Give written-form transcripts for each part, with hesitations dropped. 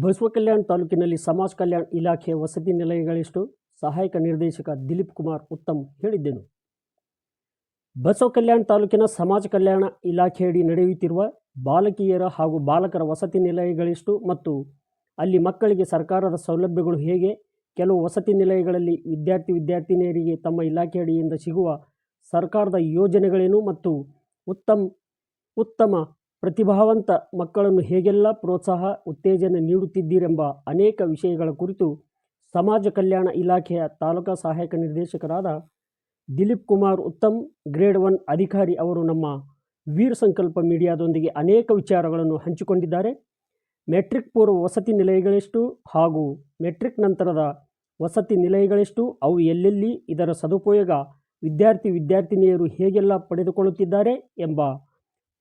ಬಸವ ಕಲ್ಯಾಣ ತಾಲೂಕಿನಲ್ಲಿ ಸಮಾಜ ಕಲ್ಯಾಣ ಇಲಾಖೆಯ ವಸತಿ ನಿಲಯಗಳೆಷ್ಟು? ಸಹಾಯಕ ನಿರ್ದೇಶಕ ದಿಲೀಪ್ ಕುಮಾರ್ ಉತ್ತಮ್ ಹೇಳಿದ್ದೆನು. ಬಸವ ಕಲ್ಯಾಣ ತಾಲೂಕಿನ ಸಮಾಜ ಕಲ್ಯಾಣ ಇಲಾಖೆಯಡಿ ನಡೆಯುತ್ತಿರುವ ಬಾಲಕಿಯರ ಹಾಗೂ ಬಾಲಕರ ವಸತಿ ನಿಲಯಗಳೆಷ್ಟು ಮತ್ತು ಅಲ್ಲಿ ಮಕ್ಕಳಿಗೆ ಸರ್ಕಾರದ ಸೌಲಭ್ಯಗಳು ಹೇಗೆ? ಕೆಲವು ವಸತಿ ನಿಲಯಗಳಲ್ಲಿ ವಿದ್ಯಾರ್ಥಿನಿಯರಿಗೆ ತಮ್ಮ ಇಲಾಖೆಯಡಿಯಿಂದ ಸಿಗುವ ಸರ್ಕಾರದ ಯೋಜನೆಗಳೇನು ಮತ್ತು ಉತ್ತಮ ಪ್ರತಿಭಾವಂತ ಮಕ್ಕಳನ್ನು ಹೇಗೆಲ್ಲ ಪ್ರೋತ್ಸಾಹ ಉತ್ತೇಜನ ನೀಡುತ್ತಿದ್ದೀರೆಂಬ ಅನೇಕ ವಿಷಯಗಳ ಕುರಿತು ಸಮಾಜ ಕಲ್ಯಾಣ ಇಲಾಖೆಯ ತಾಲೂಕಾ ಸಹಾಯಕ ನಿರ್ದೇಶಕರಾದ ದಿಲೀಪ್ ಕುಮಾರ್ ಉತ್ತಮ್ ಗ್ರೇಡ್ 1 ಅಧಿಕಾರಿ ಅವರು ನಮ್ಮ ವೀರ ಸಂಕಲ್ಪ ಮೀಡಿಯಾದೊಂದಿಗೆ ಅನೇಕ ವಿಚಾರಗಳನ್ನು ಹಂಚಿಕೊಂಡಿದ್ದಾರೆ. ಮೆಟ್ರಿಕ್ ಪೂರ್ವ ವಸತಿ ನಿಲಯಗಳೆಷ್ಟು ಹಾಗೂ ಮೆಟ್ರಿಕ್ ನಂತರದ ವಸತಿ ನಿಲಯಗಳೆಷ್ಟು, ಅವು ಎಲ್ಲೆಲ್ಲಿ, ಇದರ ಸದುಪಯೋಗ ವಿದ್ಯಾರ್ಥಿನಿಯರು ಹೇಗೆಲ್ಲ ಪಡೆದುಕೊಳ್ಳುತ್ತಿದ್ದಾರೆ ಎಂಬ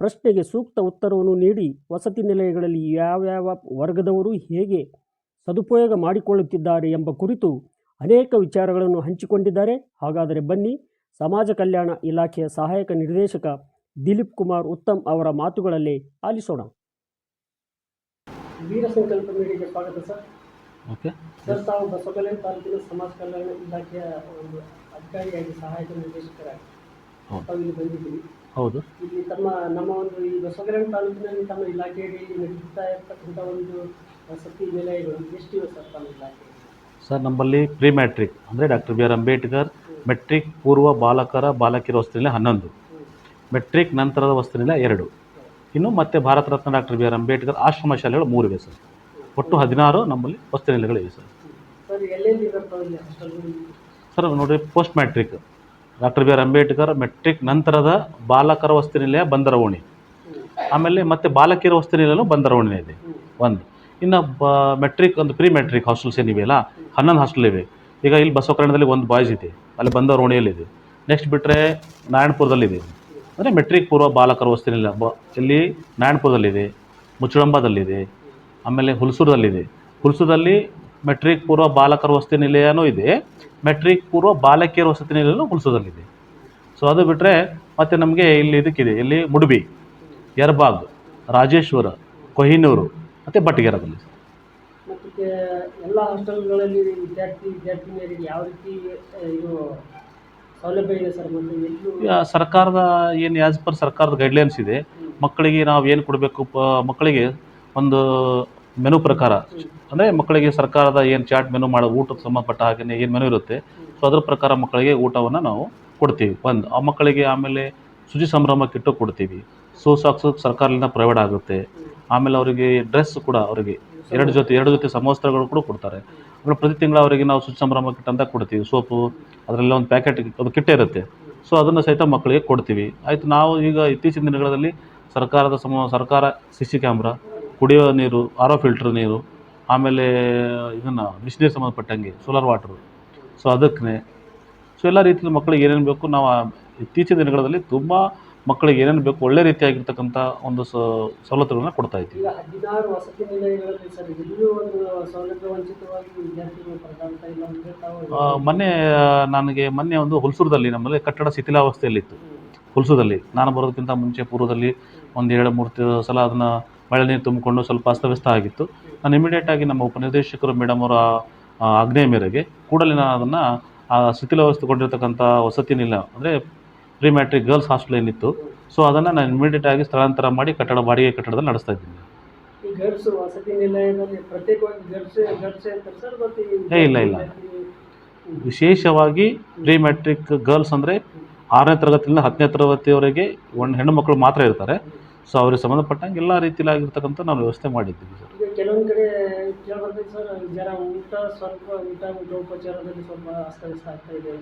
ಪ್ರಶ್ನೆಗೆ ಸೂಕ್ತ ಉತ್ತರವನ್ನು ನೀಡಿ ವಸತಿ ನಿಲಯಗಳಲ್ಲಿ ಯಾವ್ಯಾವ ವರ್ಗದವರು ಹೇಗೆ ಸದುಪಯೋಗ ಮಾಡಿಕೊಳ್ಳುತ್ತಿದ್ದಾರೆ ಎಂಬ ಕುರಿತು ಅನೇಕ ವಿಚಾರಗಳನ್ನು ಹಂಚಿಕೊಂಡಿದ್ದಾರೆ. ಹಾಗಾದರೆ ಬನ್ನಿ ಸಮಾಜ ಕಲ್ಯಾಣ ಇಲಾಖೆಯ ಸಹಾಯಕ ನಿರ್ದೇಶಕ ದಿಲೀಪ್ ಕುಮಾರ್ ಉತ್ತಮ್ ಅವರ ಮಾತುಗಳಲ್ಲೇ ಆಲಿಸೋಣ. ವೀರ ಸಂಕಲ್ಪ ಮೀಡಿಯಾಗೆ ಸ್ವಾಗತ ಸರ್. ಓಕೆ ಸರ್, ತಾವು ಬಸವ ಕಲ್ಯಾಣ ತಾಲೂಕಿನ ಸಮಾಜ ಕಲ್ಯಾಣ ಇಲಾಖೆಯ ಒಂದು ಅಧಿಕಾರಿಯಾಗಿ ಸಹಾಯಕ ನಿರ್ದೇಶಕರಾಗಿ ತಾವು ಇಲ್ಲಿ ಬಂದಿದ್ದೀವಿ. ಹೌದು. ಇಲ್ಲಿ ನಮ್ಮ ಒಂದು ಈ ಬಸವ ಕಲ್ಯಾಣ ತಾಲೂಕಿನಲ್ಲಿ ತಮ್ಮ ಇಲಾಖೆಯಲ್ಲಿ ನಡೆಯುತ್ತಾ ಇರ್ತಕ್ಕಂಥ ಒಂದು ವಸತಿ ನಿಲಯಗಳು ಎಷ್ಟಿವೆ ಸರ್ ತಮ್ಮ ಇಲಾಖೆ? ಸರ್, ನಮ್ಮಲ್ಲಿ ಪ್ರೀ ಮ್ಯಾಟ್ರಿಕ್ ಅಂದರೆ doctor B R Ambedkar matric ಪೂರ್ವ ಬಾಲಕಿಯರ ವಸತಿ ನಿಲಯ 11, ಮೆಟ್ರಿಕ್ ನಂತರದ ವಸತಿ ನಿಲಯ 2, ಇನ್ನು ಮತ್ತೆ Bharat Ratna doctor B R Ambedkar ಆಶ್ರಮ ಶಾಲೆಗಳು 3 ಇವೆ ಸರ್. ಒಟ್ಟು 16 ನಮ್ಮಲ್ಲಿ ವಸತಿ ನಿಲಯಗಳಿವೆ ಸರ್. ಸರ್ ನೋಡಿರಿ, post matric doctor B R Ambedkar matric ನಂತರದ ಬಾಲಕರ ವಸತಿ ನಿಲಯ ಬಂದರವೋಣಿ, ಆಮೇಲೆ ಮತ್ತೆ ಬಾಲಕಿಯರ ವಸತಿ ನಿಲಯನೂ ಬಂದರವೋಣಿ ಇದೆ ಒಂದು. ಇನ್ನು ಮೆಟ್ರಿಕ್ ಒಂದು ಪ್ರೀ ಮೆಟ್ರಿಕ್ ಹಾಸ್ಟೆಲ್ಸ್ ಏನಿವೆಯಲ್ಲ 11 ಹಾಸ್ಟೆಲ್ ಇವೆ. ಈಗ ಇಲ್ಲಿ ಬಸವ ಕಲ್ಯಾಣದಲ್ಲಿ ಒಂದು ಬಾಯ್ಸ್ ಇದೆ, ಅಲ್ಲಿ ಬಂದರವೋಣಿಯಲ್ಲಿದೆ. ನೆಕ್ಸ್ಟ್ ಬಿಟ್ಟರೆ ನಾರಾಯಣಪುರದಲ್ಲಿದೆ, ಅಂದರೆ ಮೆಟ್ರಿಕ್ ಪೂರ್ವ ಬಾಲಕರ ವಸತಿ ನಿಲಯ ಇಲ್ಲಿ ನಾರಾಯಣಪುರದಲ್ಲಿದೆ, ಮುಚ್ಚಳಂಬದಲ್ಲಿದೆ, ಆಮೇಲೆ ಹುಲ್ಸೂರಲ್ಲಿ ಮೆಟ್ರಿಕ್ ಪೂರ್ವ ಬಾಲಕರ ವಸತಿ ನಿಲಯನೂ ಇದೆ, ಮೆಟ್ರಿಕ್ ಪೂರ್ವ ಬಾಲಕಿಯರ ವಸತಿ ನಿಲಯನೂ ಹುಲ್ಸೂರಲ್ಲಿದೆ. ಸೊ ಅದು ಬಿಟ್ಟರೆ ಮತ್ತೆ ನಮಗೆ ಇಲ್ಲಿ ಇದಕ್ಕಿದೆ, ಇಲ್ಲಿ ಮುಡುಬಿ, ಯರ್ಬಾಗ್, ರಾಜೇಶ್ವರ, ಕೊಹಿನೂರು ಮತ್ತು ಬಟ್ಟಗೆರದಲ್ಲಿ. ಮತ್ತು ಎಲ್ಲ ಹಾಸ್ಟೆಲ್ಗಳಲ್ಲಿ ವಿದ್ಯಾರ್ಥಿನಿಯರಿಗೆ ಯಾವ ರೀತಿ ಇದು ಸೌಲಭ್ಯ ಇದೆ ಸರ್? ಮತ್ತು ಸರ್ಕಾರದ ಏನು ಆ್ಯಸ್ ಪರ್ ಸರ್ಕಾರದ ಗೈಡ್ಲೈನ್ಸ್ ಇದೆ, ಮಕ್ಕಳಿಗೆ ನಾವು ಏನು ಕೊಡಬೇಕು, ಮಕ್ಕಳಿಗೆ ಒಂದು ಮೆನು ಪ್ರಕಾರ, ಅಂದರೆ ಮಕ್ಕಳಿಗೆ ಸರ್ಕಾರದ ಏನು ಚಾಟ್ ಮೆನು ಮಾಡೋ ಊಟಕ್ಕೆ ಸಂಬಂಧಪಟ್ಟ ಹಾಗೆ ಏನು ಮೆನು ಇರುತ್ತೆ, ಸೊ ಅದ್ರ ಪ್ರಕಾರ ಮಕ್ಕಳಿಗೆ ಊಟವನ್ನು ನಾವು ಕೊಡ್ತೀವಿ. ಒಂದು ಆ ಮಕ್ಕಳಿಗೆ ಆಮೇಲೆ ಶುಚಿ ಸಂಭ್ರಮ ಕಿಟ್ಟು ಕೊಡ್ತೀವಿ. ಸಾಕ್ಸು ಸರ್ಕಾರದಿಂದ ಪ್ರೊವೈಡ್ ಆಗುತ್ತೆ. ಆಮೇಲೆ ಅವರಿಗೆ ಡ್ರೆಸ್ ಕೂಡ ಅವರಿಗೆ ಎರಡು ಜೊತೆ ಸಮವಸ್ತ್ರಗಳು ಕೂಡ ಕೊಡ್ತಾರೆ. ಆಮೇಲೆ ಪ್ರತಿ ತಿಂಗಳು ಅವರಿಗೆ ನಾವು ಶುಚಿ ಸಂಭ್ರಮ ಕಿಟ್ ಅಂತ ಕೊಡ್ತೀವಿ. ಸೋಪು ಅದರಲ್ಲಿ ಒಂದು ಪ್ಯಾಕೆಟ್ ಅದು ಕಿಟ್ಟೇ ಇರುತ್ತೆ, ಸೊ ಅದನ್ನು ಸಹಿತ ಮಕ್ಕಳಿಗೆ ಕೊಡ್ತೀವಿ. ಆಯಿತು, ನಾವು ಈಗ ಇತ್ತೀಚಿನ ದಿನಗಳಲ್ಲಿ ಸರ್ಕಾರ CC ಕ್ಯಾಮ್ರಾ, ಕುಡಿಯೋ ನೀರು, RO ಫಿಲ್ಟರ್ ನೀರು, ಆಮೇಲೆ ಇದನ್ನು ಬಿಸಿನೀರು ಸಂಬಂಧಪಟ್ಟಂಗೆ ಸೋಲಾರ್ ವಾಟ್ರು, ಸೊ ಅದಕ್ಕೆ ಸೊ ಎಲ್ಲ ರೀತಿಯಲ್ಲಿ ಮಕ್ಕಳಿಗೆ ಏನೇನು ಬೇಕು ನಾವು ಇತ್ತೀಚಿನ ದಿನಗಳಲ್ಲಿ ತುಂಬ ಮಕ್ಕಳಿಗೆ ಏನೇನು ಬೇಕು ಒಳ್ಳೆ ರೀತಿಯಾಗಿರ್ತಕ್ಕಂಥ ಒಂದು ಸವಲತ್ತುಗಳನ್ನ ಕೊಡ್ತಾ ಇದ್ದೀವಿ. 16 ವಸತಿ ನಿಲಯಗಳಲ್ಲಿ ಸರ್ ಎಲ್ಲೂ ಒಂದು ಸೌಲಭ್ಯ ವಂಚಿತವಾಗಿ ವಿದ್ಯಾರ್ಥಿಗಳು ಪಡೆದಂತ ಇಲ್ಲ ಅಂದರೆ ಮೊನ್ನೆ ಒಂದು ಹುಲ್ಸೂರದಲ್ಲಿ ನಮ್ಮಲ್ಲಿ ಕಟ್ಟಡ ಶಿಥಿಲಾವಸ್ಥೆಯಲ್ಲಿತ್ತು. ಹುಲ್ಸೂರಲ್ಲಿ ನಾನು ಬರೋದಕ್ಕಿಂತ ಮುಂಚೆ ಪೂರ್ವದಲ್ಲಿ ಒಂದು 2-3 ಸಲ ಅದನ್ನು ಮಳೆ ನೀರು ತುಂಬಿಕೊಂಡು ಸ್ವಲ್ಪ ಅಸ್ತವ್ಯಸ್ತ ಆಗಿತ್ತು. ನಾನು ಇಮಿಡಿಯೇಟಾಗಿ ನಮ್ಮ ಉಪನಿರ್ದೇಶಕರು ಮೇಡಮ್ ಅವರ ಆಜ್ಞೆ ಮೇರೆಗೆ ಕೂಡಲೇ ನಾನು ಅದನ್ನು ಆ ಶಿಥಿಲಾವಸ್ಥೆಗೊಂಡಿರ್ತಕ್ಕಂಥ ವಸತಿ ನಿಲಯ ಅಂದರೆ ಪ್ರೀ ಮ್ಯಾಟ್ರಿಕ್ ಗರ್ಲ್ಸ್ ಹಾಸ್ಟೆಲ್ ಏನಿತ್ತು, ಸೊ ಅದನ್ನು ನಾನು ಇಮಿಡಿಯೇಟಾಗಿ ಸ್ಥಳಾಂತರ ಮಾಡಿ ಬಾಡಿಗೆ ಕಟ್ಟಡದಲ್ಲಿ ನಡೆಸ್ತಾ ಇದ್ದೀನಿ. ಇಲ್ಲ, ವಿಶೇಷವಾಗಿ ಪ್ರೀ ಮ್ಯಾಟ್ರಿಕ್ ಗರ್ಲ್ಸ್ ಅಂದರೆ 6ನೇ ತರಗತಿಯಿಂದ 10ನೇ ತರಗತಿಯವರೆಗೆ ಒಂದು ಹೆಣ್ಣು ಮಕ್ಕಳು ಮಾತ್ರ ಇರ್ತಾರೆ. ಸೊ ಅವ್ರಿಗೆ ಸಂಬಂಧಪಟ್ಟಂಗೆ ಎಲ್ಲ ರೀತಿಯಾಗಿರ್ತಕ್ಕಂಥ ನಾವು ವ್ಯವಸ್ಥೆ ಮಾಡಿದ್ದೀವಿ ಸರ್. ಕೆಲವೊಂದು ಕಡೆ ಊಟೋಪಚಾರದಲ್ಲಿ ಸ್ವಲ್ಪ ಅಸ್ತವ್ಯಸ್ತ ಆಗ್ತಾ ಇದೆ.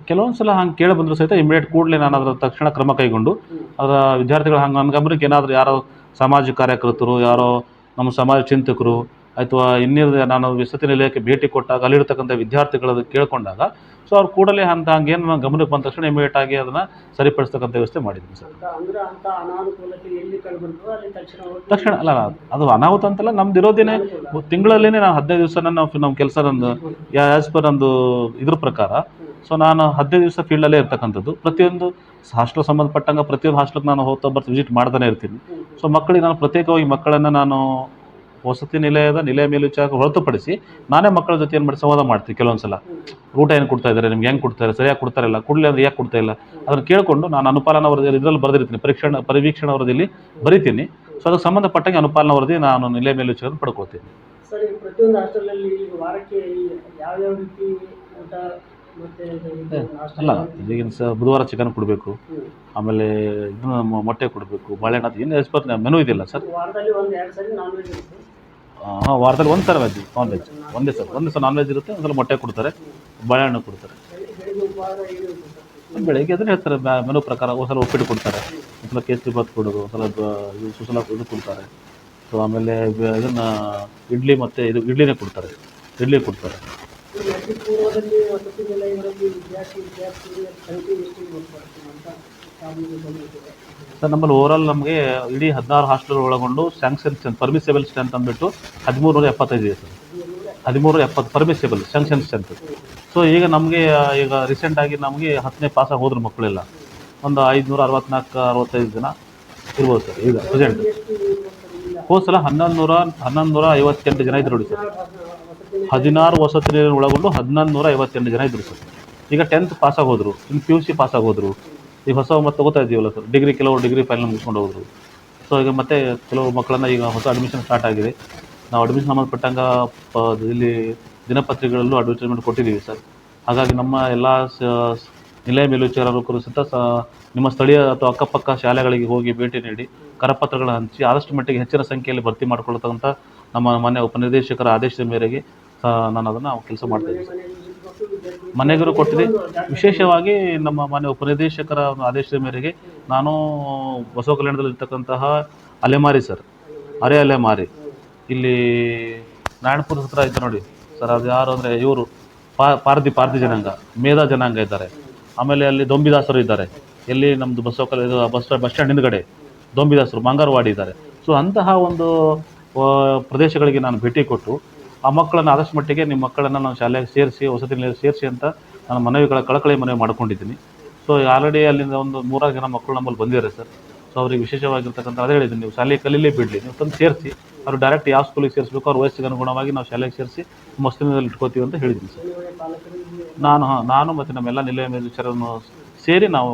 ಕೆಲವೊಂದು ಸಲ ಹಂಗೆ ಕೇಳಿ ಬಂದರೂ ಸಹಿತ ಇಮಿಡಿಯೇಟ್ ಕೂಡಲೇ ನಾನು ಅದರ ತಕ್ಷಣ ಕ್ರಮ ಕೈಗೊಂಡು ಅದರ ವಿದ್ಯಾರ್ಥಿಗಳು ಹಂಗೆ ಗಮನಕ್ಕೆ ಏನಾದರೂ ಯಾರೋ ಸಾಮಾಜಿಕ ಕಾರ್ಯಕರ್ತರು, ಯಾರೋ ನಮ್ಮ ಸಮಾಜ ಚಿಂತಕರು ಅಥವಾ ನಾನು ವಸತಿ ನಿಲಯಕ್ಕೆ ಭೇಟಿ ಕೊಟ್ಟಾಗ ಅಲ್ಲಿರ್ತಕ್ಕಂಥ ವಿದ್ಯಾರ್ಥಿಗಳದ್ದು ಕೇಳ್ಕೊಂಡಾಗ ಸೊ ಅವ್ರು ಕೂಡಲೇ ಹಂಗೇನು ಗಮನಕ್ಕೆ ಬಂದ ತಕ್ಷಣ ಇಮಿಡಿಯೇಟಾಗಿ ಅದನ್ನು ಸರಿಪಡಿಸ್ತಕ್ಕಂಥ ವ್ಯವಸ್ಥೆ ಮಾಡಿದ್ದೀನಿ ಸರ್. ತಕ್ಷಣ ಅಲ್ಲ, ಅದು ಅನಾಹುತ ಅಂತಲ್ಲ, ನಮ್ದು ಇರೋದೇನೆ ತಿಂಗಳಲ್ಲೇ ನಾನು 15 ದಿವಸ ನಮ್ಮ ಕೆಲಸ ನಂದು ಆ್ಯಸ್ ಪರ್ ನಂದು ಇದ್ರ ಪ್ರಕಾರ. ಸೊ ನಾನು 15 ದಿವಸ ಫೀಲ್ಡಲ್ಲೇ ಇರ್ತಕ್ಕಂಥದ್ದು. ಪ್ರತಿಯೊಂದು ಹಾಸ್ಟೆಲ್ ಸಂಬಂಧಪಟ್ಟಂಗೆ ಪ್ರತಿಯೊಂದು ಹಾಸ್ಟೆಲ್ಗೆ ನಾನು ವಿಸಿಟ್ ಮಾಡ್ತಾನೆ ಇರ್ತೀನಿ. ಸೊ ಮಕ್ಕಳಿಗೆ ನಾನು ಪ್ರತ್ಯೇಕವಾಗಿ ಮಕ್ಕಳನ್ನು ನಾನು ವಸತಿ ನಿಲಯ ಮೇಲ್ವಿಚಾರಕ ಹೊರತುಪಡಿಸಿ ನಾನೇ ಮಕ್ಕಳ ಜೊತೆ ಏನು ಮಾಡಿ ಸಂವಾದ ಮಾಡ್ತೀವಿ. ಕೆಲವೊಂದು ಸಲ ಊಟ ಏನು ಕೊಡ್ತಾ ಇದ್ದಾರೆ, ನಿಮ್ಗೆ ಹೆಂಗೆ ಕೊಡ್ತಾರೆ, ಸರಿಯಾಗಿ ಕೊಡ್ತಾರಿಲ್ಲ, ಕೂಡಲೇ ಅಂದ್ರೆ ಯಾಕೆ ಕೊಡ್ತಾ ಇಲ್ಲ ಅದನ್ನು ಕೇಳಿಕೊಂಡು ನಾನು ಅನುಪಾಲನಾ ವರದಿ ಇದರಲ್ಲಿ ಬರೆದಿರ್ತೀನಿ, ಪರಿವೀಕ್ಷಣಾ ವರದಿಯಲ್ಲಿ ಬರಿತೀನಿ. ಸೊ ಅದಕ್ಕೆ ಸಂಬಂಧಪಟ್ಟಂಗೆ ಅನುಪಾಲನಾ ವರದಿ ನಾನು ನಿಲಯ ಮೇಲ್ವಿಚಾರಕ ಪಡ್ಕೊಳ್ತೀನಿ. ಸರ್, ಈಗ ಪ್ರತಿಯೊಂದು ಹಾಸ್ಟೆಲಲ್ಲಿ ಈಗ ವಾರಕ್ಕೆ ಯಾವ್ಯಾವ ರೀತಿ ಊಟ ಮತ್ತೆ ಅಲ್ಲ, ಈಗಿನ ಬುಧವಾರ ಚಿಕನ್ ಕೊಡಬೇಕು, ಆಮೇಲೆ ಇದನ್ನ ಮೊಟ್ಟೆ ಕೊಡಬೇಕು, ಬಾಳೆಹಣ್ಣು, ಅದು ಏನು ಎಕ್ಸ್ಪರ್ಟ್ ಮೆನು ಇದೆಯಲ್ಲ ಸರ್. ವಾರದಲ್ಲಿ ಒಂದು 2 ಸರಿ ನಾನ್ ವೆಜ್ ಇರುತ್ತೆ. ಹಾಂ, ವಾರದಲ್ಲಿ ಒಂದು ಸಲ ನಾನ್ ವೆಜ್, ಒಂದೇ ಸಲ ನಾನ್ ವೆಜ್ ಇರುತ್ತೆ, ಒಂದು ಸಲ ಮೊಟ್ಟೆ ಕೊಡ್ತಾರೆ, ಬಾಳೆಹಣ್ಣು ಕೊಡ್ತಾರೆ. ಬೆಳಿಗ್ಗೆ ಉಪಹಾರ ಏನು ಇರುತ್ತೆ ಸರ್? ಬೆಳಗ್ಗೆ ಅದನ್ನು ಹೇಳ್ತಾರೆ ಮೆನು ಪ್ರಕಾರ. ಒಂದು ಸಲ ಉಪ್ಪಿಟ್ಟು ಕೊಡ್ತಾರೆ, ಒಂದು ಸಲ ಕೇಸರಿ ಬಾತ್ ಕೊಡೋದು, ಒಂದು ಸಲ ಸುಸಲ ಇದು ಕೊಡ್ತಾರೆ. ಸೊ ಆಮೇಲೆ ಇದನ್ನು ಇಡ್ಲಿ ಮತ್ತು ಇಡ್ಲಿನೇ ಕೊಡ್ತಾರೆ, ಇಡ್ಲಿ ಕೊಡ್ತಾರೆ. ಈ ಪೂರ್ವದಲ್ಲಿ ವಸತಿ ನಿಲಯಗಳಲ್ಲಿ ವಿದ್ಯಾರ್ಥಿಗಳ ಸಂಖ್ಯೆ ಎಷ್ಟು ಗೊತ್ತಾಗ್ತದೆ ಅಂತ ತಾವು ಗಮನಿಸಿದೆ? ಸರ್, ನಮ್ಮಲ್ಲಿ ಓವರಾಲ್ ನಮಗೆ ಇಡೀ 16 ಹಾಸ್ಟೆಲ್ ಒಳಗೊಂಡು ಸ್ಯಾಂಕ್ಷನ್ ಸ್ಟ್ರೆಂತ್, ಪರ್ಮಿಸೇಬಲ್ ಸ್ಟ್ರೆಂತ್ ಅಂದ್ಬಿಟ್ಟು 1375 ಇದೆ sir. 1370 permissible sanction strength. So ಈಗ ನಮಗೆ ರೀಸೆಂಟಾಗಿ ನಮಗೆ 10ನೇ ಪಾಸಾಗಿ ಹೋದ್ರು ಮಕ್ಕಳೆಲ್ಲ ಒಂದು 564-65 ಜನ ಇರ್ಬೋದು ಸರ್. ಈಗ ಪ್ರೆಸೆಂಟ್ ಹೋದ ಸಲ 1158 ಜನ ಇದ್ರು ನೋಡಿ ಸರ್. 16 ವಸತಿ ನಿಲಯ ಒಳಗೊಂಡು 1158 ಜನ ಇದ್ರು ಸರ್. ಈಗ 10th ಪಾಸಾಗಿ ಹೋದರು, ಇನ್ನು PUC ಪಾಸಾಗಿ ಹೋದರು. ಈಗ ಹೊಸ ಮತ್ತೆ ತಗೋತಾ ಇದ್ದೀವಲ್ಲ ಸರ್, ಕೆಲವರು ಡಿಗ್ರಿ ಫೈನಲ್ ಮುಗಿಸ್ಕೊಂಡು ಹೋದ್ರು. ಸೊ ಈಗ ಮತ್ತೆ ಕೆಲವು ಮಕ್ಕಳನ್ನು ಈಗ ಹೊಸ ಅಡ್ಮಿಷನ್ ಸ್ಟಾರ್ಟ್ ಆಗಿದೆ. ನಾವು ಅಡ್ಮಿಷನ್ ಸಂಬಂಧಪಟ್ಟಂಗೆ ಇಲ್ಲಿ ದಿನಪತ್ರಿಕೆಗಳಲ್ಲೂ ಅಡ್ವರ್ಟೈಸ್ಮೆಂಟ್ ಕೊಟ್ಟಿದ್ದೀವಿ ಸರ್. ಹಾಗಾಗಿ ನಮ್ಮ ಎಲ್ಲ ನಿಲಯ ಮೇಲ್ವಿಚಾರಕರು ಸಹಿತ ನಿಮ್ಮ ಸ್ಥಳೀಯ ಅಥವಾ ಅಕ್ಕಪಕ್ಕ ಶಾಲೆಗಳಿಗೆ ಹೋಗಿ ಭೇಟಿ ನೀಡಿ ಕರಪತ್ರಗಳನ್ನು ಹಂಚಿ ಆದಷ್ಟು ಮಟ್ಟಿಗೆ ಹೆಚ್ಚಿನ ಸಂಖ್ಯೆಯಲ್ಲಿ ಭರ್ತಿ ಮಾಡಿಕೊಳ್ಳತಕ್ಕಂಥ ನಮ್ಮ ಮಾನ್ಯ ಉಪನಿರ್ದೇಶಕರ ಆದೇಶದ ಮೇರೆಗೆ ನಾನು ಅದನ್ನು ಕೆಲಸ ಮಾಡ್ತಾಯಿದ್ದೀನಿ ಸರ್. ಮನೆಗೂ ಕೊಟ್ಟಿದೆ. ವಿಶೇಷವಾಗಿ ನಮ್ಮ ಮಾನ್ಯ ಉಪನಿರ್ದೇಶಕರ ಆದೇಶದ ಮೇರೆಗೆ ನಾನು ಬಸವ ಕಲ್ಯಾಣದಲ್ಲಿರ್ತಕ್ಕಂತಹ ಅಲೆಮಾರಿ ಸರ್, ಅಲೆಮಾರಿ ಇಲ್ಲಿ ನಾರಾಯಣಪುರ ಹತ್ರ ಐತೆ ನೋಡಿ ಸರ್. ಅದು ಯಾರು ಅಂದರೆ ಇವರು ಪಾರ್ದಿ ಜನಾಂಗ, ಮೇಧಾ ಜನಾಂಗ ಇದ್ದಾರೆ. ಆಮೇಲೆ ಅಲ್ಲಿ ದೊಂಬಿದಾಸರು ಇದ್ದಾರೆ. ಎಲ್ಲಿ ನಮ್ಮದು ಬಸವ ಕಲ್ಯಾಣ ಬಸ್ ಸ್ಟ್ಯಾಂಡ್ ಹಿಂದ್ಗಡೆ ದೊಂಬಿದಾಸರು, ಮಂಗಾರವಾಡಿ ಇದ್ದಾರೆ. ಸೊ ಅಂತಹ ಒಂದು ಪ್ರದೇಶಗಳಿಗೆ ನಾನು ಭೇಟಿ ಕೊಟ್ಟು ಆ ಮಕ್ಕಳನ್ನು ಆದಷ್ಟು ಮಟ್ಟಿಗೆ ನಿಮ್ಮ ಮಕ್ಕಳನ್ನು ನಾನು ಶಾಲೆಗೆ ಸೇರಿಸಿ, ವಸತಿ ನಿಲಯ ಸೇರಿಸಿ ಅಂತ ನಾನು ಕಳಕಳಿ ಮನವಿ ಮಾಡ್ಕೊಂಡಿದ್ದೀನಿ. ಸೊ ಆಲ್ರೆಡಿ ಅಲ್ಲಿಂದ ಒಂದು 3 ಜನ ಮಕ್ಕಳು ನಮ್ಮಲ್ಲಿ ಬಂದಿದ್ದಾರೆ ಸರ್. ಸೊ ಅವ್ರಿಗೆ ವಿಶೇಷವಾಗಿರ್ತಕ್ಕಂಥ ಅದೇ ಹೇಳಿದ್ದೀನಿ, ನೀವು ಶಾಲೆ ಕಲೀಲೇ ಬಿಡಲಿ, ನೀವು ತಂದು ಸೇರಿಸಿ, ಅವ್ರು ಡೈರೆಕ್ಟ್ ಯಾವ ಸ್ಕೂಲಿಗೆ ಸೇರಿಸಬೇಕು, ಅವ್ರ ವಯಸ್ಸಿಗೆ ಅನುಗುಣವಾಗಿ ನಾವು ಶಾಲೆಗೆ ಸೇರಿಸಿ ವಸತಿ ನಿಲಯದಲ್ಲಿ ಇಟ್ಕೋತೀವಿ ಅಂತ ಹೇಳಿದ್ದೀನಿ ಸರ್. ನಾನು ಮತ್ತು ನಮ್ಮೆಲ್ಲ ನಿಲಯ ಮೇಲ್ವಿಚಾರವನ್ನು ಸೇರಿ ನಾವು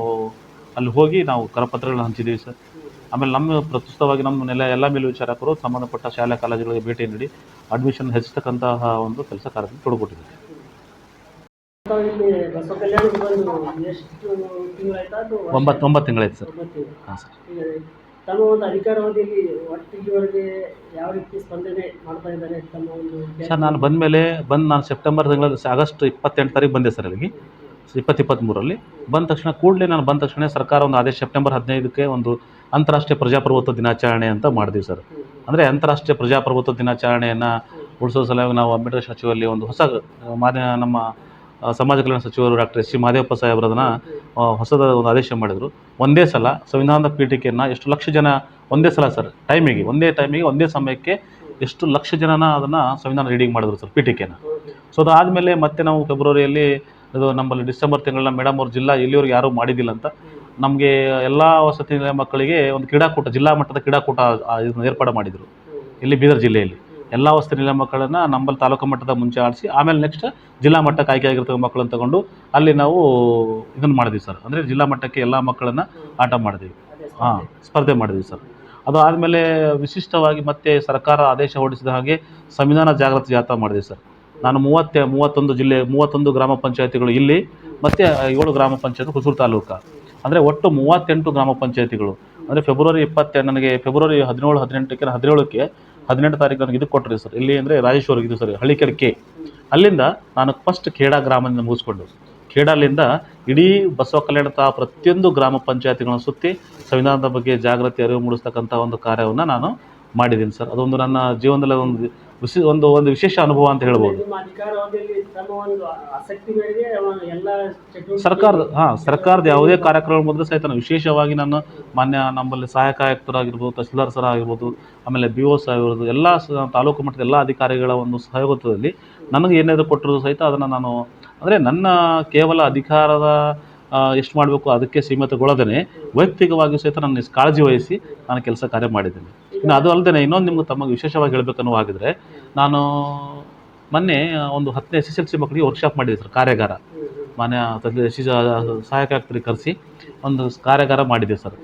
ಅಲ್ಲಿ ಹೋಗಿ ನಾವು ಕರಪತ್ರಗಳನ್ನ ಹಂಚಿದ್ದೀವಿ ಸರ್. ಆಮೇಲೆ ನಮ್ಮ ಪ್ರಸ್ತುತವಾಗಿ ನಮ್ಮ ಎಲ್ಲ ಮೇಲ್ವಿಚಾರಕರು ಸಂಬಂಧಪಟ್ಟ ಶಾಲಾ ಕಾಲೇಜುಗಳಿಗೆ ಭೇಟಿ ನೀಡಿ ಅಡ್ಮಿಷನ್ ಹೆಚ್ಚಿಸ್ತಕ್ಕಂತಹ ಒಂದು ಕೆಲಸ ಕಾರ್ಯದಲ್ಲಿ ತೊಡಗಿಟ್ಟಿದ್ದೀವಿ. ಬಸವ ಕಲ್ಯಾಣಕ್ಕೆ ಬಂದು ಎಷ್ಟು ತಿಂಗಳಾಯ್ತಾ? 9 ತಿಂಗಳಾಯ್ತು ಸರ್. ಹಾಂ ಸರ್. ತಮ್ಮ ಒಂದು ಅಧಿಕಾರಾವಧಿಯಲ್ಲಿ ಒಟ್ಟಿಗೆವರೆಗೆ ಯಾವ ರೀತಿ ಸ್ಪಂದನೆ ಮಾಡ್ತಾ ಇದ್ದಾರೆ ತಮ್ಮ ಒಂದು ಸರ್? ನಾನು ಸೆಪ್ಟೆಂಬರ್ ತಿಂಗಳಲ್ಲಿ ಆಗಸ್ಟ್ 28 ತಾರೀಕು ಬಂದೆ ಸರ್ ಅಲ್ಲಿಗೆ, 2023ರಲ್ಲಿ ಬಂದ ತಕ್ಷಣ ಕೂಡಲೇ ನಾನು ಬಂದ ತಕ್ಷಣ ಸರ್ಕಾರ ಒಂದು ಆದೇಶ ಸೆಪ್ಟೆಂಬರ್ 15ಕ್ಕೆ ಒಂದು ಅಂತಾರಾಷ್ಟ್ರೀಯ ಪ್ರಜಾಪ್ರಭುತ್ವ ದಿನಾಚರಣೆ ಅಂತ ಮಾಡಿದ್ವಿ ಸರ್. ಅಂದರೆ ಅಂತಾರಾಷ್ಟ್ರೀಯ ಪ್ರಜಾಪ್ರಭುತ್ವ ದಿನಾಚರಣೆಯನ್ನು ಉಳಿಸೋ ಸಲುವಾಗಿ ನಾವು ಅಂಬೇಡ್ಕರ್ ಸಚಿವರಲ್ಲಿ ಒಂದು ಹೊಸ ನಮ್ಮ ಸಮಾಜ ಕಲ್ಯಾಣ ಸಚಿವರು ಡಾಕ್ಟರ್ ಎಸ್ ಸಿ ಮಹದೇವಪ್ಪ ಸಾಹೇಬ್ರದನ್ನು ಹೊಸದ ಒಂದು ಆದೇಶ ಮಾಡಿದರು. ಒಂದೇ ಸಲ ಸಂವಿಧಾನದ ಪೀಠಿಕೆಯನ್ನು ಎಷ್ಟು ಲಕ್ಷ ಜನ ಒಂದೇ ಸಲ ಸರ್, ಒಂದೇ ಟೈಮಿಗೆ ಒಂದೇ ಸಮಯಕ್ಕೆ ಎಷ್ಟು ಲಕ್ಷ ಜನನ ಅದನ್ನು ಸಂವಿಧಾನ ರೀಡಿಂಗ್ ಮಾಡಿದ್ರು ಸರ್, ಪೀಠಿಕೆಯನ್ನು. ಸೊ ಅದಾದಮೇಲೆ ಮತ್ತೆ ನಾವು ಫೆಬ್ರವರಿಯಲ್ಲಿ ಇದು ನಮ್ಮಲ್ಲಿ ಡಿಸೆಂಬರ್ ತಿಂಗಳ ಮೇಡಮ್ ಅವ್ರ ಇಲ್ಲಿವರೆಗೆ ಯಾರೂ ಮಾಡಿದ್ದಿಲ್ಲ ಅಂತ ನಮಗೆ ಎಲ್ಲ ವಸತಿ ನಿಲಯ ಮಕ್ಕಳಿಗೆ ಒಂದು ಕ್ರೀಡಾಕೂಟ, ಜಿಲ್ಲಾ ಮಟ್ಟದ ಕ್ರೀಡಾಕೂಟ ಇದನ್ನು ಏರ್ಪಾಡು ಮಾಡಿದರು ಇಲ್ಲಿ ಬೀದರ್ ಜಿಲ್ಲೆಯಲ್ಲಿ. ಎಲ್ಲ ವಸತಿ ನಿಲಯ ಮಕ್ಕಳನ್ನು ನಮ್ಮಲ್ಲಿ ತಾಲೂಕು ಮಟ್ಟದ ಮುಂಚೆ ಆಡಿಸಿ ಆಮೇಲೆ ನೆಕ್ಸ್ಟ್ ಜಿಲ್ಲಾ ಮಟ್ಟಕ್ಕೆ ಆಯ್ಕೆ ಆಗಿರ್ತಕ್ಕ ಮಕ್ಕಳನ್ನು ತಗೊಂಡು ಅಲ್ಲಿ ನಾವು ಇದನ್ನು ಮಾಡಿದ್ವಿ ಸರ್. ಅಂದರೆ ಜಿಲ್ಲಾ ಮಟ್ಟಕ್ಕೆ ಎಲ್ಲ ಮಕ್ಕಳನ್ನು ಆಟ ಮಾಡಿದ್ವಿ, ಸ್ಪರ್ಧೆ ಮಾಡಿದ್ವಿ ಸರ್. ಅದು ಆದಮೇಲೆ ವಿಶಿಷ್ಟವಾಗಿ ಮತ್ತೆ ಸರ್ಕಾರ ಆದೇಶ ಹೊರಡಿಸಿದ ಹಾಗೆ ಸಂವಿಧಾನ ಜಾಗೃತಿ ಜಾಥಾ ಮಾಡಿದ್ವಿ ಸರ್. ನಾನು 31 ಗ್ರಾಮ ಪಂಚಾಯತಿಗಳು ಇಲ್ಲಿ ಮತ್ತು 7 ಗ್ರಾಮ ಪಂಚಾಯತ್ ಹುಸೂರು ತಾಲೂಕು, ಅಂದರೆ ಒಟ್ಟು 38 ಗ್ರಾಮ ಪಂಚಾಯತಿಗಳು. ಅಂದರೆ ಫೆಬ್ರವರಿ 18 ತಾರೀಕು ನನಗೆ ಇದಕ್ಕೆ ಕೊಟ್ಟರು ಸರ್. ಇಲ್ಲಿ ಅಂದರೆ ರಾಜೇಶ್ವರಿಗೆ ಇದು ಸರ್, ಹಳ್ಳಿಕೆರೆ ಕೆ. ಅಲ್ಲಿಂದ ನಾನು ಫಸ್ಟ್ ಖೇಡಾ ಗ್ರಾಮದಿಂದ ಮುಗಿಸ್ಕೊಂಡು ಖೇಡಾಲಿಂದ ಇಡೀ ಬಸವ ಕಲ್ಯಾಣ ಪ್ರತಿಯೊಂದು ಗ್ರಾಮ ಪಂಚಾಯತಿಗಳನ್ನು ಸುತ್ತಿ ಸಂವಿಧಾನದ ಬಗ್ಗೆ ಜಾಗೃತಿ ಅರಿವು ಮೂಡಿಸ್ತಕ್ಕಂಥ ಒಂದು ಕಾರ್ಯವನ್ನು ನಾನು ಮಾಡಿದ್ದೀನಿ ಸರ್. ಅದೊಂದು ನನ್ನ ಜೀವನದಲ್ಲಿ ಒಂದು ವಿಶೇಷ ಅನುಭವ ಅಂತ ಹೇಳ್ಬೋದು. ಸರ್ಕಾರದ ಯಾವುದೇ ಕಾರ್ಯಕ್ರಮ ಬಂದರೆ ಸಹಿತ ನಾನು ವಿಶೇಷವಾಗಿ ನಾನು ನಮ್ಮಲ್ಲಿ ಸಹಾಯಕ ಆಯುಕ್ತರಾಗಿರ್ಬೋದು, ತಹಸೀಲ್ದಾರ್ ಸರ್ ಆಗಿರ್ಬೋದು, ಆಮೇಲೆ BO ಆಗಿರ್ಬೋದು, ಎಲ್ಲ ತಾಲೂಕು ಮಟ್ಟದ ಎಲ್ಲ ಅಧಿಕಾರಿಗಳ ಒಂದು ಸಹಯೋಗದಲ್ಲಿ ನನಗೆ ಏನಾದರೂ ಕೊಟ್ಟರು ಸಹಿತ ಅದನ್ನು ನಾನು ಅಂದರೆ ನನ್ನ ಕೇವಲ ಅಧಿಕಾರದ ಎಷ್ಟು ಮಾಡಬೇಕು ಅದಕ್ಕೆ ಸೀಮಿತಗೊಳ್ಳದೇ ವೈಯಕ್ತಿಕವಾಗಿ ಸಹಿತ ನನ್ನ ಕಾಳಜಿ ವಹಿಸಿ ನಾನು ಕೆಲಸ ಕಾರ್ಯ ಮಾಡಿದ್ದೇನೆ. ಇನ್ನು ಅದು ಅಲ್ಲದೆ ಇನ್ನೊಂದು ನಿಮ್ಗೆ ತಮಗೆ ವಿಶೇಷವಾಗಿ ಹೇಳಬೇಕನ್ನೋ ಆಗಿದ್ರೆ, ನಾನು ಮೊನ್ನೆ ಒಂದು 10ನೇ SSLC ಮಕ್ಕಳಿಗೆ ವರ್ಕ್ಶಾಪ್ ಮಾಡಿದ್ದೆ ಸರ್, ಕಾರ್ಯಾಗಾರ. ಮಾನ್ಯ ಸಹಾಯಕ ಕರೆಸಿ ಒಂದು ಕಾರ್ಯಾಗಾರ ಮಾಡಿದ್ದೆ ಸರ್.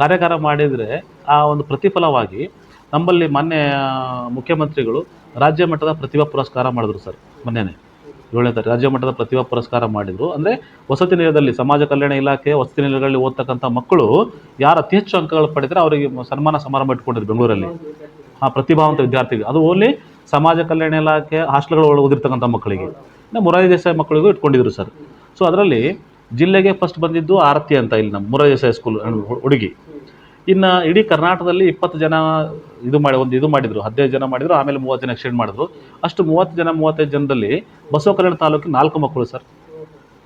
ಕಾರ್ಯಾಗಾರ ಮಾಡಿದರೆ ಆ ಒಂದು ಪ್ರತಿಫಲವಾಗಿ ನಮ್ಮಲ್ಲಿ ಮಾನ್ಯ ಮುಖ್ಯಮಂತ್ರಿಗಳು ರಾಜ್ಯ ಮಟ್ಟದ ಪ್ರತಿಭಾ ಪುರಸ್ಕಾರ ಮಾಡಿದ್ರು ಸರ್. ಮೊನ್ನೆನೇ 7ನೇ ತಾರೀಕು ರಾಜ್ಯ ಮಟ್ಟದ ಪ್ರತಿಭಾ ಪುರಸ್ಕಾರ ಮಾಡಿದರು. ಅಂದರೆ ವಸತಿ ನಿಲಯದಲ್ಲಿ, ಸಮಾಜ ಕಲ್ಯಾಣ ಇಲಾಖೆ ವಸತಿ ನಿಲಯಗಳಲ್ಲಿ ಓದ್ತಕ್ಕಂಥ ಮಕ್ಕಳು ಯಾರು ಅತಿ ಹೆಚ್ಚು ಅಂಕಗಳು ಪಡೆದರೆ ಅವರಿಗೆ ಸನ್ಮಾನ ಸಮಾರಂಭ ಇಟ್ಕೊಂಡಿದ್ರು ಬೆಂಗಳೂರಲ್ಲಿ. ಆ ಪ್ರತಿಭಾವಂತ ವಿದ್ಯಾರ್ಥಿಗಳು, ಅದು ಓನ್ಲಿ ಸಮಾಜ ಕಲ್ಯಾಣ ಇಲಾಖೆ ಹಾಸ್ಟೆಲ್ಗಳು ಓದಿರ್ತಕ್ಕಂಥ ಮಕ್ಕಳಿಗೆ, ಮೊರಾರ್ಜಿ ದೇಸಾಯಿ ಮಕ್ಕಳಿಗೂ ಇಟ್ಕೊಂಡಿದ್ರು ಸರ್. ಸೊ ಅದರಲ್ಲಿ ಜಿಲ್ಲೆಗೆ ಫಸ್ಟ್ ಬಂದಿದ್ದು ಆರತಿ ಅಂತ, ಇಲ್ಲಿ ನಮ್ಮ ಮೊರಾರ್ಜಿ ದೇಸಾಯಿ ಸ್ಕೂಲ್ ಹುಡುಗಿ. ಇನ್ನು ಇಡೀ ಕರ್ನಾಟಕದಲ್ಲಿ 20 ಜನ ಇದು ಮಾಡಿದರು, 15 ಜನ ಮಾಡಿದರು, ಆಮೇಲೆ 30 ಜನ ಎಕ್ಸ್ಟೆಂಡ್ ಮಾಡಿದ್ರು. ಅಷ್ಟು 35 ಜನರಲ್ಲಿ ಬಸವ ಕಲ್ಯಾಣ ತಾಲೂಕಿಗೆ 4 ಮಕ್ಕಳು ಸರ್.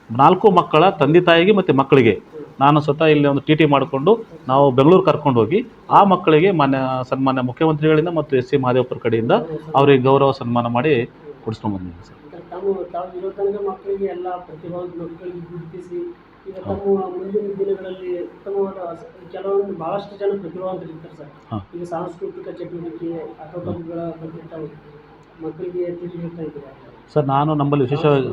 4 ಮಕ್ಕಳ ತಂದೆ ತಾಯಿಗೆ ಮತ್ತು ಮಕ್ಕಳಿಗೆ ನಾನು ಸ್ವತಃ ಇಲ್ಲಿ ಒಂದು TT ಮಾಡಿಕೊಂಡು ನಾವು ಬೆಂಗಳೂರು ಕರ್ಕೊಂಡು ಹೋಗಿ ಆ ಮಕ್ಕಳಿಗೆ ಸನ್ಮಾನ್ಯ ಮುಖ್ಯಮಂತ್ರಿಗಳಿಂದ ಮತ್ತು SC ಮಹದೇವಪುರ ಕಡೆಯಿಂದ ಅವರಿಗೆ ಗೌರವ ಸನ್ಮಾನ ಮಾಡಿ ಕೊಡಿಸ್ಕೊಂಡು ಬಂದಿದ್ದೀನಿ ಸರ್. ತಾವು ಇರೋ ತನಕ ಮಕ್ಕಳಿಗೆ ಎಲ್ಲ ಪ್ರತಿಭಾವಂತ ಮಕ್ಕಳಿಗೆ ಗುರುತಿಸಿ ಈಗ ತಮ್ಮ ಮುಂದಿನ ದಿನಗಳಲ್ಲಿ ಉತ್ತಮವಾದ ಕೆಲವೊಂದು ಭಾಳಷ್ಟು ಜನ ಪ್ರತಿಭಾವಂತರು ಇರ್ತಾರೆ ಸರ್. ಈಗ ಸಾಂಸ್ಕೃತಿಕ ಚಟುವಟಿಕೆ ಆಟೋಟಗಳ ಬಗ್ಗೆ ತಾವು ಮಕ್ಕಳಿಗೆ ತಿಳಿಸ್ತಾ ಇದ್ದೀರಾ ಸರ್? ನಾನು ನಮ್ಮಲ್ಲಿ ವಿಶೇಷವಾಗಿ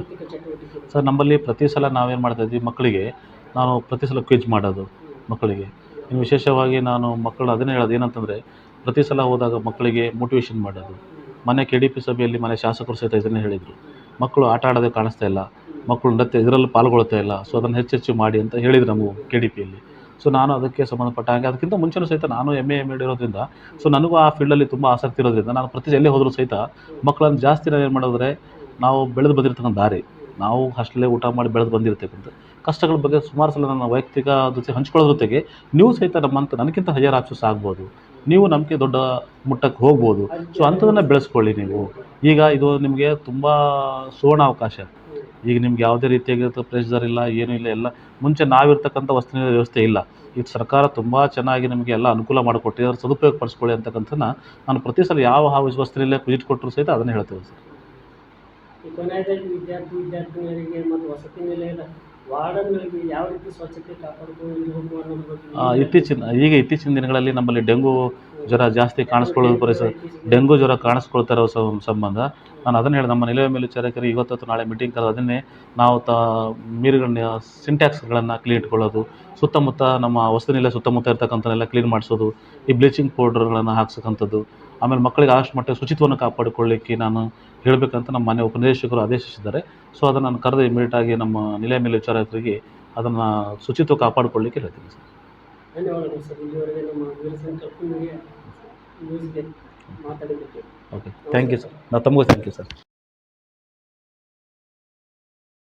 ಸರ್, ನಮ್ಮಲ್ಲಿ ಪ್ರತಿ ಸಲ ನಾವೇನು ಮಾಡ್ತಾಯಿದ್ವಿ, ಮಕ್ಕಳಿಗೆ ನಾನು ಪ್ರತಿ ಸಲ ಕ್ವಿಜ್ ಮಾಡೋದು ಮಕ್ಕಳಿಗೆ. ಇನ್ನು ವಿಶೇಷವಾಗಿ ನಾನು ಮಕ್ಕಳು ಅದನ್ನೇ ಹೇಳೋದು ಏನಂತಂದರೆ, ಪ್ರತಿ ಸಲ ಹೋದಾಗ ಮಕ್ಕಳಿಗೆ ಮೋಟಿವೇಶನ್ ಮಾಡೋದು. ಮನೆ KDP ಸಭೆಯಲ್ಲಿ ಮನೆ ಶಾಸಕರು ಸಹಿತ ಇದನ್ನೇ ಹೇಳಿದರು, ಮಕ್ಕಳು ಆಟ ಆಡೋದೇ ಕಾಣಿಸ್ತಾ ಇಲ್ಲ, ಮಕ್ಕಳು ನೃತ್ಯ ಇದರಲ್ಲಿ ಪಾಲ್ಗೊಳ್ತಾ ಇಲ್ಲ, ಸೊ ಅದನ್ನು ಹೆಚ್ಚೆಚ್ಚು ಮಾಡಿ ಅಂತ ಹೇಳಿದ್ರು ನಮ್ಮ KDPಯಲ್ಲಿ. ಸೊ ನಾನು ಅದಕ್ಕೆ ಸಂಬಂಧಪಟ್ಟ ಹಾಗೆ ಅದಕ್ಕಿಂತ ಮುಂಚೆನೂ ಸಹಿತ ನಾನು MA ಇರೋದ್ರಿಂದ, ಸೊ ನನಗೂ ಆ ಫೀಲ್ಡಲ್ಲಿ ತುಂಬ ಆಸಕ್ತಿ ಇರೋದ್ರಿಂದ ನಾನು ಪ್ರತಿ ಎಲ್ಲೇ ಹೋದರೂ ಸಹಿತ ಮಕ್ಕಳನ್ನು ಜಾಸ್ತಿ ನಾವು ಏನು ಮಾಡಿದ್ರೆ, ನಾವು ಬೆಳೆದು ಬಂದಿರ್ತಕ್ಕಂಥ ದಾರಿ, ನಾವು ಹಾಸ್ಟೆಲೇ ಊಟ ಮಾಡಿ ಬೆಳೆದು ಬಂದಿರ್ತಕ್ಕಂಥ ಕಷ್ಟಗಳ ಬಗ್ಗೆ ಸುಮಾರು ಸಲ ನನ್ನ ವೈಯಕ್ತಿಕ ಜೊತೆ ಹಂಚ್ಕೊಳ್ಳೋದ್ರ ಜೊತೆಗೆ ನೀವು ಸಹಿತ ನನಗಿಂತ ಹೈಯರ್ ಆಫೀಸರ್ಸ್ ಆಗ್ಬೋದು, ನೀವು ನಮಗೆ ದೊಡ್ಡ ಮಟ್ಟಕ್ಕೆ ಹೋಗ್ಬೋದು. ಸೊ ಅಂಥದನ್ನು ಬೆಳೆಸ್ಕೊಳ್ಳಿ ನೀವು. ಈಗ ಇದು ನಿಮಗೆ ತುಂಬ ಸುವರ್ಣ ಅವಕಾಶ. ಈಗ ನಿಮ್ಗೆ ಯಾವುದೇ ರೀತಿಯಾಗಿರೋ ಪ್ರೆಷರ್ ಇಲ್ಲ, ಏನೂ ಇಲ್ಲ. ಎಲ್ಲ ಮುಂಚೆ ನಾವಿರ್ತಕ್ಕಂಥ ವಸತಿ ವ್ಯವಸ್ಥೆ ಇಲ್ಲ. ಈಗ ಸರ್ಕಾರ ತುಂಬ ಚೆನ್ನಾಗಿ ನಮಗೆ ಎಲ್ಲ ಅನುಕೂಲ ಮಾಡಿಕೊಟ್ಟಿದೆ, ಅದ್ರ ಸದುಪಯೋಗ ಪಡಿಸ್ಕೊಳ್ಳಿ ಅಂತಕ್ಕಂಥದ್ದನ್ನ ನಾನು ಪ್ರತಿ ಸಲ ಯಾವ ವಸತಿನಿಲಯ ವಿಸಿಟ್ ಕೊಟ್ಟರು ಸಹಿತ ಅದನ್ನೇ ಹೇಳ್ತೇವೆ ಸರ್. ಕೊನೆಯದಾಗಿ ವಿದ್ಯಾರ್ಥಿನಿಯರಿಗೆ ಮತ್ತು ವಸತಿ ನಿಲಯದ ವಾರ್ಡನ್ಗಳಿಗೆ ಯಾವ ರೀತಿ ಸ್ವಚ್ಛತೆ ಕಾಪಾಡಿಕೊಂಡು ಇತ್ತೀಚಿನ ದಿನಗಳಲ್ಲಿ ನಮ್ಮಲ್ಲಿ ಡೆಂಗು ಜ್ವರ ಜಾಸ್ತಿ ಕಾಣಿಸ್ಕೊಳ್ಳೋದು ಪರಿಸರ, ಡೆಂಗು ಜ್ವರ ಕಾಣಿಸ್ಕೊಳ್ತಾ ಇರೋ ಸಂಬಂಧ ನಾನು ಅದನ್ನು ಹೇಳಿ ನಮ್ಮ ನಿಲಯ ಮೇಲ್ವಿಚಾರಕರು ಇವತ್ತು ನಾಳೆ ಮೀಟಿಂಗ್ ಕರೆದು ಅದನ್ನೇ ನಾವು ನೀರುಗಳನ್ನ ಸಿಂಟ್ಯಾಕ್ಸ್ಗಳನ್ನು ಕ್ಲೀನ್ ಇಟ್ಕೊಳ್ಳೋದು, ಸುತ್ತಮುತ್ತ ನಮ್ಮ ವಸತಿ ನಿಲಯ ಸುತ್ತಮುತ್ತ ಇರ್ತಕ್ಕಂಥನ್ನೆಲ್ಲ ಕ್ಲೀನ್ ಮಾಡಿಸೋದು, ಈ ಬ್ಲೀಚಿಂಗ್ ಪೌಡ್ರ್ಗಳನ್ನು ಹಾಕ್ಸಕ್ಕಂಥದ್ದು, ಆಮೇಲೆ ಮಕ್ಕಳಿಗೆ ಆದಷ್ಟು ಮಟ್ಟಿಗೆ ಶುಚಿತ್ವವನ್ನು ಕಾಪಾಡಿಕೊಳ್ಳಿಕ್ಕೆ ನಾನು ಹೇಳಬೇಕಂತ ನಮ್ಮ ಮನೆ ಉಪನಿರ್ದೇಶಕರು ಆದೇಶಿಸಿದ್ದಾರೆ. ಸೊ ಅದನ್ನು ನಾನು ಕರೆದು ಇಮಿಡಿಯೇಟಾಗಿ ನಮ್ಮ ನಿಲಯ ಮೇಲ್ವಿಚಾರಕರಿಗೆ ಅದನ್ನು ಶುಚಿತ್ವ ಕಾಪಾಡಿಕೊಳ್ಳಿಕ್ಕೆ ಹೇಳ್ತೀನಿ ಸರ್. ಧನ್ಯವಾದಗಳು ಸರ್. ಇಲ್ಲಿವರೆಗೆ ನಮ್ಮ ನ್ಯೂಸ್ಗೆ ಮಾತಾಡಿದ್ದಕ್ಕೆ. Okay, thank you sir. ತಮಗೂ ಥ್ಯಾಂಕ್ ಯು ಸರ್.